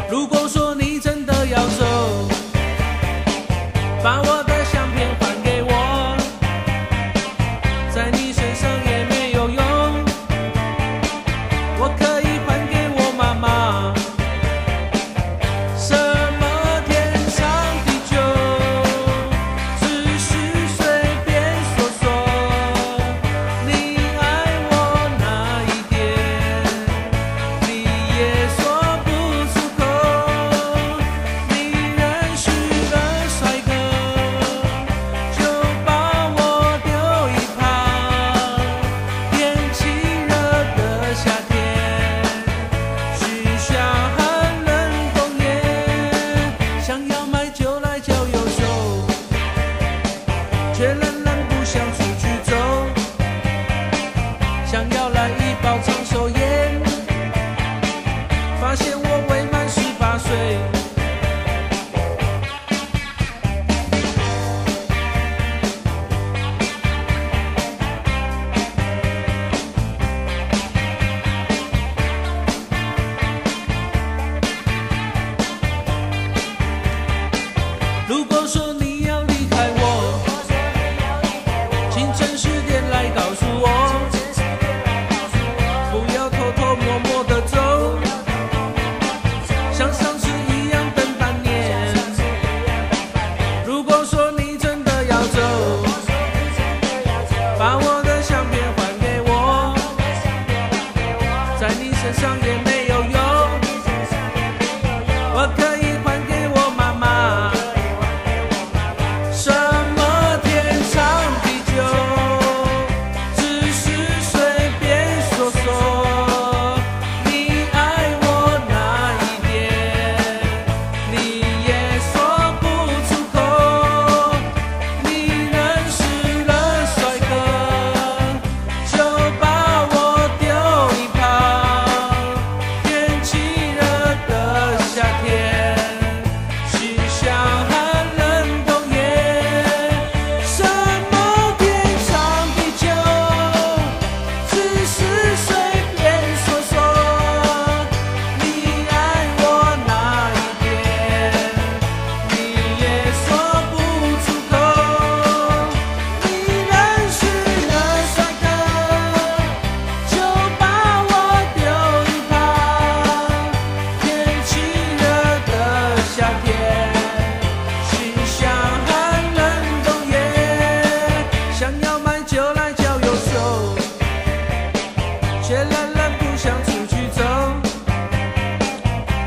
如果说你真的要走，把我的相片还给我，在你身上也没有用，我可以还给我妈妈。什么天长地久，只是随便说说，你爱我哪一点，你也说不出口。你认识了帅哥，就把我丢一旁。天气热的夏天，许下寒冷冬夜，想要买酒来浇右手，却仍然不想出去走，想要来一包长寿烟，发现我未满18岁。如果说你要离开我，请诚实点来告诉我，不要偷偷摸摸的走，像上次一样等半年。如果说你真的要走，把我的相片还给我，在你身上也没有用，我可以还给我妈妈。什么天长地久，只是随便说说，你爱我哪一点，你也说不出口。你认识了帅哥，就把我丢一旁。天气热的夏天，许下寒冷冬夜，什么天长地久，只是随便说说，你爱我哪一点，你也说不出口。你认识了帅哥，就把我丢一旁。天气热的夏天，许下寒冷冬夜，想要买酒来浇右手，却仍然不想出去走，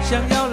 想要